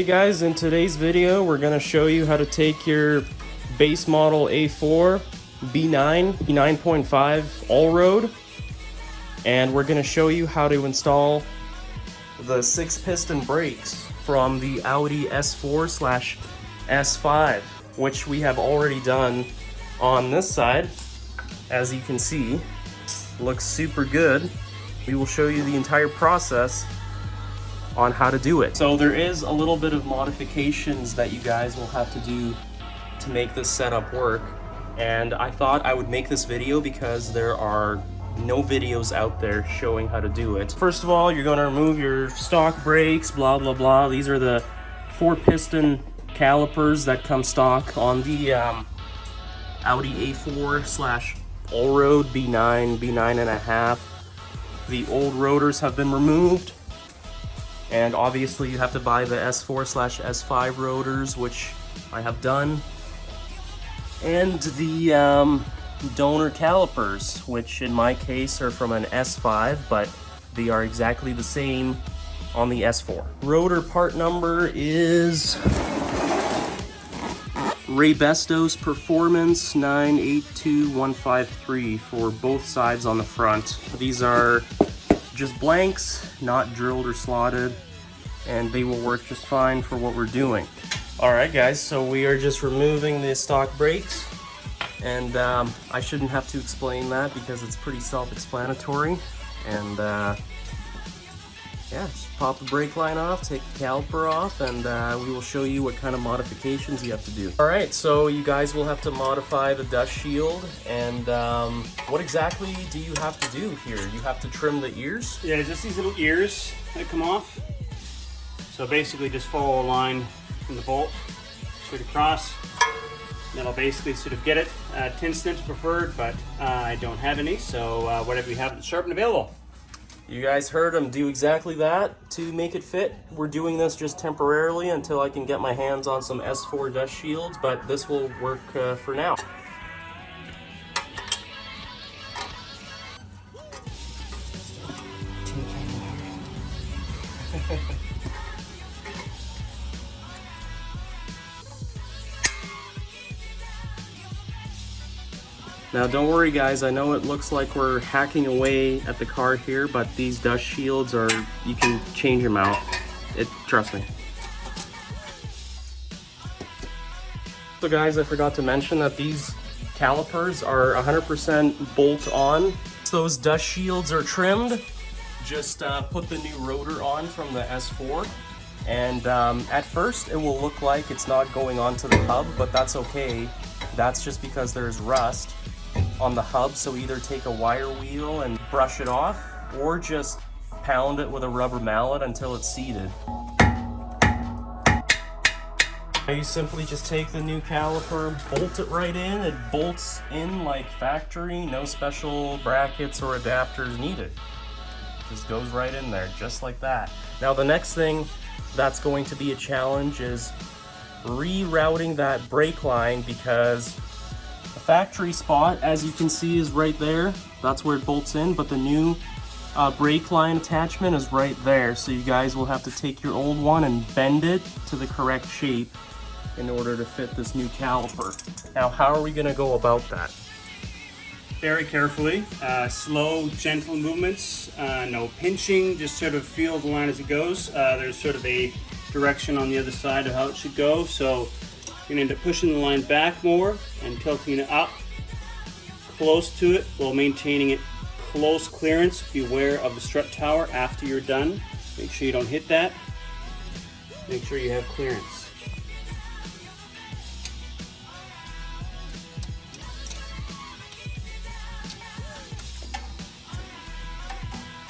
guys, in today's video we're going to show you how to take your base model A4 B9 9.5 Allroad, and we're going to show you how to install the 6-piston brakes from the Audi S4/S5, which we have already done on this side. As you can see, looks super good. We will show you the entire process on how to do it. So there is a little bit of modifications that you guys will have to do to make this setup work, and I thought I would make this video because there are no videos out there showing how to do it. First of all, you're going to remove your stock brakes, blah blah blah. These are the 4-piston calipers that come stock on the Audi A4/Allroad B9 B9.5. The old rotors have been removed, and obviously you have to buy the S4/S5 rotors, which I have done, and the donor calipers, which in my case are from an S5, but they are exactly the same on the S4. Rotor part number is Raybestos Performance 982153 for both sides on the front. These are just blanks, not drilled or slotted, and they will work just fine for what we're doing. Alright guys, so we are just removing the stock brakes, and I shouldn't have to explain that because it's pretty self-explanatory. And yeah, just pop the brake line off, take the caliper off, and we will show you what kind of modifications you have to do. Alright, so you guys will have to modify the dust shield, and what exactly do you have to do here? You have to trim the ears? Yeah, just these little ears that come off. So basically just follow a line from the bolt straight across. That'll basically sort of get it. 10 snips preferred, but I don't have any, so whatever you have that's sharp and available. You guys heard him do exactly that to make it fit. We're doing this just temporarily until I can get my hands on some S4 dust shields, but this will work for now. Now don't worry guys, I know it looks like we're hacking away at the car here, but these dust shields are, you can change them out. Trust me. So guys, I forgot to mention that these calipers are 100% bolt on. So those dust shields are trimmed. Just put the new rotor on from the S4. And at first it will look like it's not going onto the hub, but that's okay. That's just because there's rust on the hub, so either take a wire wheel and brush it off, or just pound it with a rubber mallet until it's seated. You simply just take the new caliper, bolt it right in. It bolts in like factory, no special brackets or adapters needed. Just goes right in there, just like that. Now the next thing that's going to be a challenge is rerouting that brake line, because the factory spot, as you can see, is right there. That's where it bolts in, but the new brake line attachment is right there. So you guys will have to take your old one and bend it to the correct shape in order to fit this new caliper. Now, how are we going to go about that? Very carefully, slow, gentle movements, no pinching, just sort of feel the line as it goes. There's sort of a direction on the other side of how it should go, so you're going to end up pushing the line back more and tilting it up close to it while maintaining it close clearance. Beware of the strut tower after you're done. Make sure you don't hit that. Make sure you have clearance.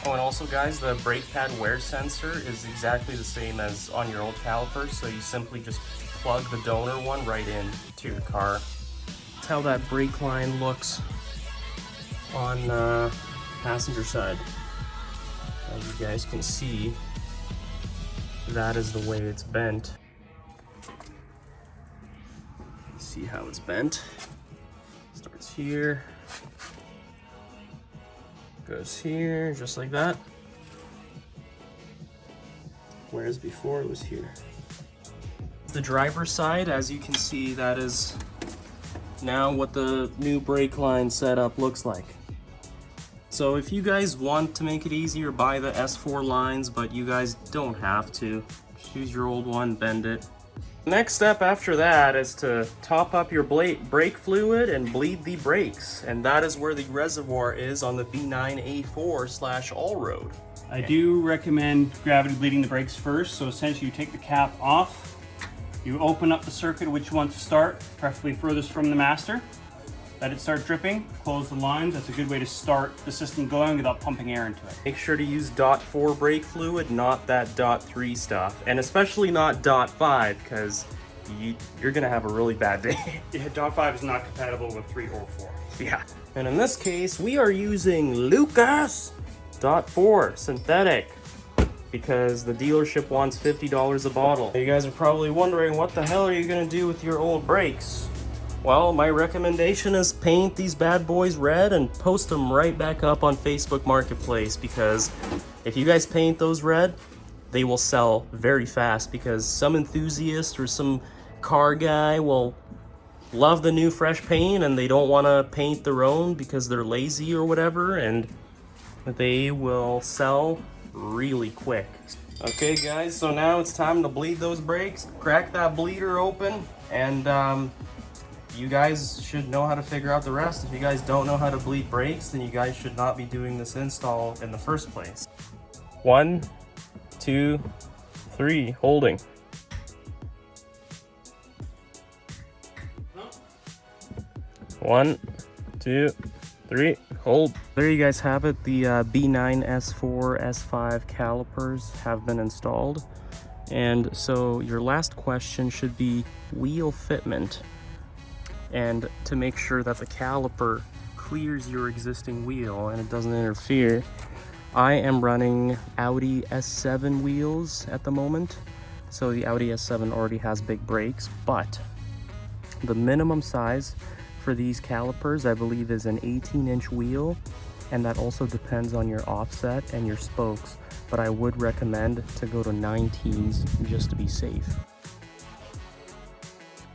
Oh, and also guys, the brake pad wear sensor is exactly the same as on your old calipers, so you simply just plug the donor one right in to your car. That's how that brake line looks on the passenger side. As you guys can see, that is the way it's bent. See how it's bent? Starts here, goes here, just like that. Whereas before it was here. the driver's side. As you can see, that is now what the new brake line setup looks like. So if you guys want to make it easier, buy the S4 lines, but you guys don't have to. Just use your old one, bend it. Next step after that is to top up your brake fluid and bleed the brakes. And that is where the reservoir is on the B9A4/Allroad. I do recommend gravity bleeding the brakes first. So essentially you take the cap off, you open up the circuit which you want to start, preferably furthest from the master. Let it start dripping, close the lines. That's a good way to start the system going without pumping air into it. Make sure to use .4 brake fluid, not that .3 stuff. And especially not .5, because you're gonna have a really bad day. Yeah, .5 is not compatible with 3 or 4. Yeah. And in this case, we are using Lucas .4 synthetic, because the dealership wants $50 a bottle. You guys are probably wondering, what the hell are you gonna do with your old brakes? Well, my recommendation is paint these bad boys red and post them right back up on Facebook Marketplace, because if you guys paint those red, they will sell very fast, because some enthusiast or some car guy will love the new fresh paint and they don't want to paint their own because they're lazy or whatever, and they will sell really quick. Okay guys, so now it's time to bleed those brakes. Crack that bleeder open, and you guys should know how to figure out the rest. If you guys don't know how to bleed brakes, then you guys should not be doing this install in the first place. 1, 2, 3, holding. One, 2, 3, hold. There you guys have it. The B9 S4 S5 calipers have been installed. And so your last question should be wheel fitment, and to make sure that the caliper clears your existing wheel and it doesn't interfere. I am running Audi S7 wheels at the moment. So the Audi S7 already has big brakes, but the minimum size for these calipers, I believe, is an 18-inch wheel, and that also depends on your offset and your spokes, but I would recommend to go to 19s just to be safe.